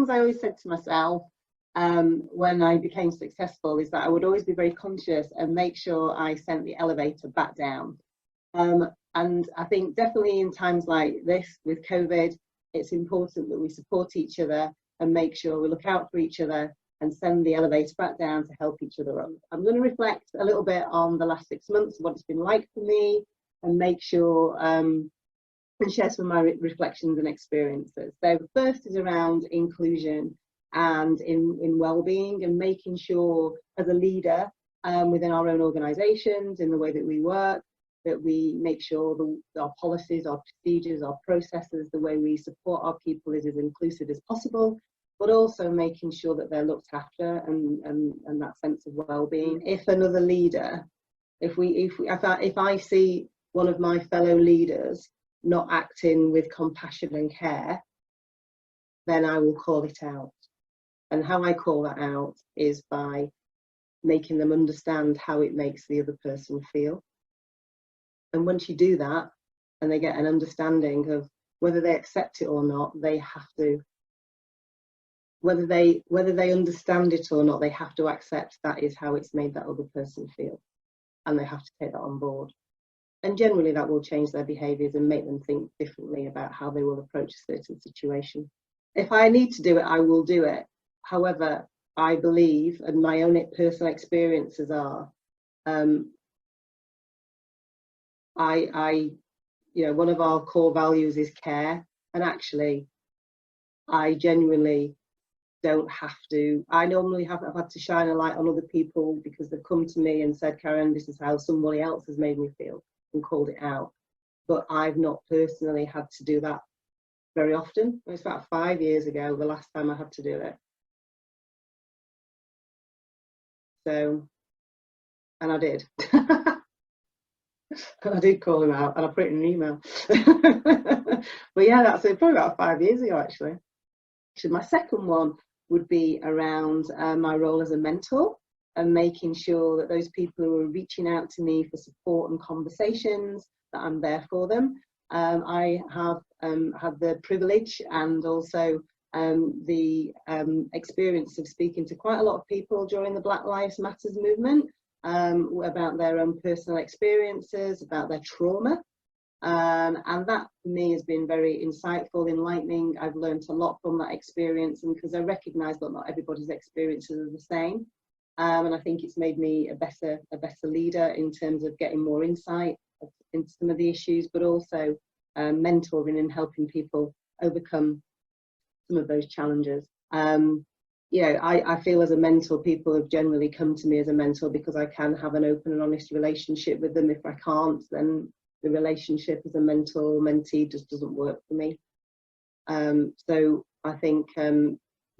things I always said to myself when I became successful is that I would always be very conscious and make sure I sent the elevator back down. And I think definitely in times like this with COVID, it's important that we support each other and make sure we look out for each other and send the elevator back down to help each other up. I'm going to reflect a little bit on the last 6 months, what it's been like for me, and make sure and share some of my reflections and experiences. So first is around inclusion and in well-being, and making sure as a leader within our own organisations, in the way that we work, that we make sure our policies, our procedures, our processes, the way we support our people is as inclusive as possible, but also making sure that they're looked after and that sense of well-being. If another leader, if I see one of my fellow leaders not acting with compassion and care, then I will call it out. And how I call that out is by making them understand how it makes the other person feel. And once you do that, and they get an understanding of whether they accept it or not, they have to, whether they understand it or not, they have to accept that is how it's made that other person feel. And they have to take that on board. And generally that will change their behaviours and make them think differently about how they will approach a certain situation. If I need to do it, I will do it. However, I believe, and my own personal experiences are, one of our core values is care, and actually I genuinely don't have to. I normally I've had to shine a light on other people because they've come to me and said, Karen, this is how somebody else has made me feel, and called it out. But I've not personally had to do that very often. It was about 5 years ago, the last time I had to do it. So, and I did. And I did call him out, and I put it in an email. But yeah, that's it, probably about 5 years ago, actually. So my second one would be around my role as a mentor, and making sure that those people who are reaching out to me for support and conversations, that I'm there for them. I have had the privilege and also the experience of speaking to quite a lot of people during the Black Lives Matter movement about their own personal experiences, about their trauma. And that for me has been very insightful, enlightening. I've learned a lot from that experience, and because I recognise that not everybody's experiences are the same. And I think it's made me a better leader in terms of getting more insight into some of the issues, but also mentoring and helping people overcome some of those challenges. I feel as a mentor, people have generally come to me as a mentor because I can have an open and honest relationship with them. If I can't, then the relationship as a mentor-mentee just doesn't work for me. So I think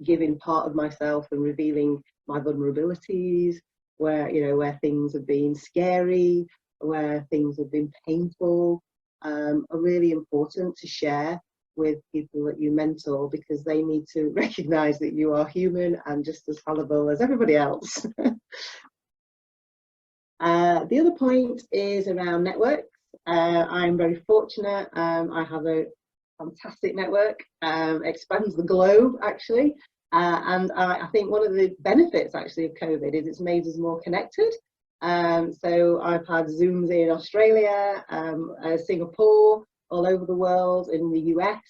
giving part of myself and revealing my vulnerabilities, where things have been scary, where things have been painful, are really important to share with people that you mentor, because they need to recognise that you are human and just as fallible as everybody else. The other point is around networks. I'm very fortunate. I have a fantastic network, expands the globe actually, and I think one of the benefits actually of COVID is it's made us more connected. So I've had Zooms in Australia, Singapore, all over the world, in the US.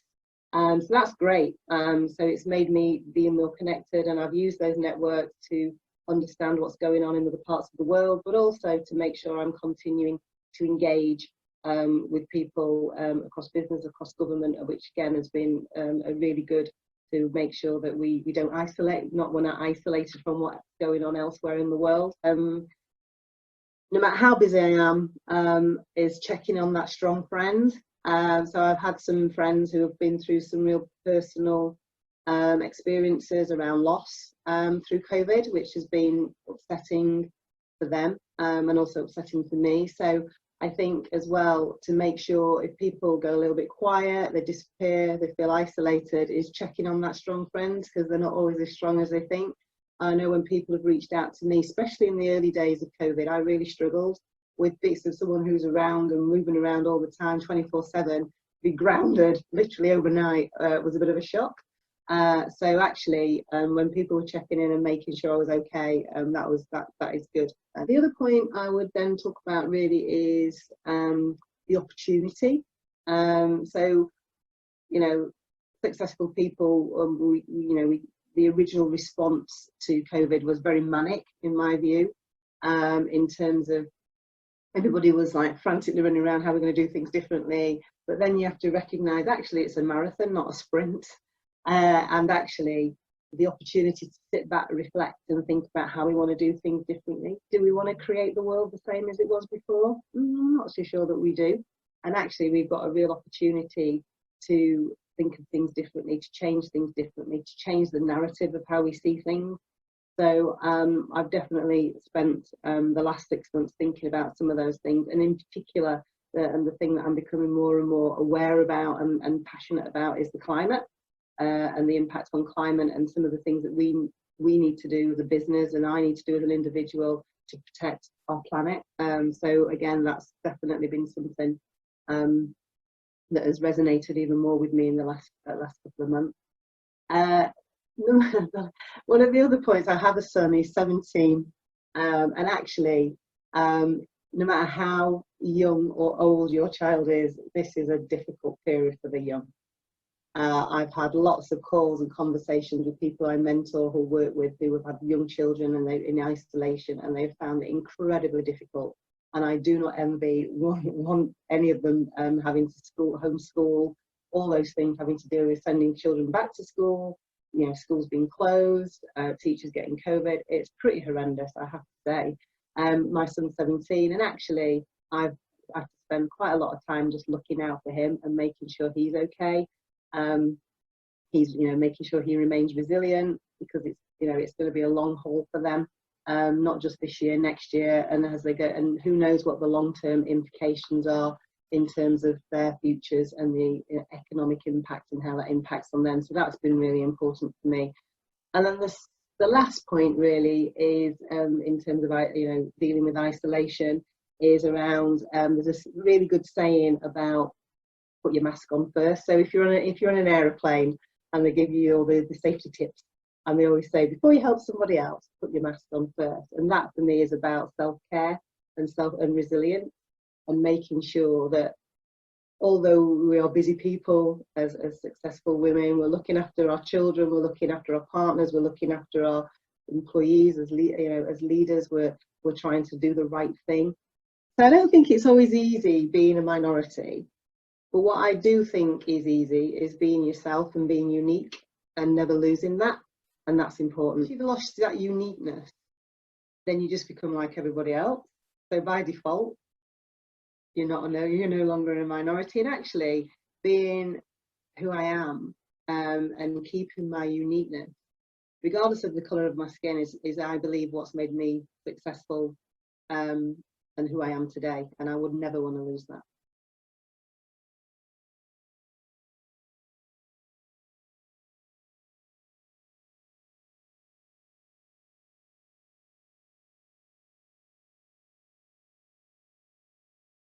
So that's great. So it's made me be more connected, and I've used those networks to understand what's going on in other parts of the world, but also to make sure I'm continuing to engage with people across business, across government, which again has been a really good to make sure that we don't isolate, we're not isolated from what's going on elsewhere in the world. No matter how busy I am, is checking on that strong friend. So I've had some friends who have been through some real personal experiences around loss through COVID, which has been upsetting for them and also upsetting for me. So I think as well, to make sure if people go a little bit quiet, they disappear, they feel isolated, is checking on that strong friend, because they're not always as strong as they think. I know when people have reached out to me, especially in the early days of COVID, I really struggled with this. Of someone who's around and moving around all the time, 24/7, be grounded literally overnight was a bit of a shock. So actually, when people were checking in and making sure I was okay, that is good. The other point I would then talk about really is the opportunity. So, you know, successful people, the original response to COVID was very manic, in my view, in terms of everybody was like frantically running around how we're going to do things differently. But then you have to recognise actually it's a marathon, not a sprint. And actually the opportunity to sit back, reflect and think about how we want to do things differently. Do we want to create the world the same as it was before? I'm not so sure that we do. And actually we've got a real opportunity to think of things differently, to change things differently, to change the narrative of how we see things. So I've definitely spent the last 6 months thinking about some of those things, and in particular, the thing that I'm becoming more and more aware about and passionate about is the climate and the impact on climate, and some of the things that we need to do as a business and I need to do as an individual to protect our planet. So again, that's definitely been something that has resonated even more with me in the last couple of months. One of the other points, I have a son, he's 17, and actually no matter how young or old your child is, this is a difficult period for the young. I've had lots of calls and conversations with people I mentor who work with who have had young children and they're in isolation, and they've found it incredibly difficult. And I do not envy any of them having to homeschool, all those things, having to deal with sending children back to school, you know, schools being closed, teachers getting COVID. It's pretty horrendous, I have to say. My son's 17, and actually I've to spend quite a lot of time just looking out for him and making sure he's okay. He's, you know, making sure he remains resilient, because it's, you know, it's going to be a long haul for them, not just this year, next year, and as they go, and who knows what the long-term implications are in terms of their futures and the economic impact and how that impacts on them. So that's been really important for me. And then the last point really is in terms of, you know, dealing with isolation, is around there's this really good saying about put your mask on first. So if you're on an aeroplane and they give you all the safety tips, and they always say before you help somebody else, put your mask on first. And that for me is about self-care and resilience, and making sure that although we are busy people as successful women, we're looking after our children, we're looking after our partners, we're looking after our employees as leaders, we're trying to do the right thing. So I don't think it's always easy being a minority, but what I do think is easy is being yourself and being unique and never losing that, and that's important. If you've lost that uniqueness, then you just become like everybody else. So by default, you're no longer a minority. And actually being who I am and keeping my uniqueness, regardless of the colour of my skin, is I believe what's made me successful and who I am today. And I would never want to lose that.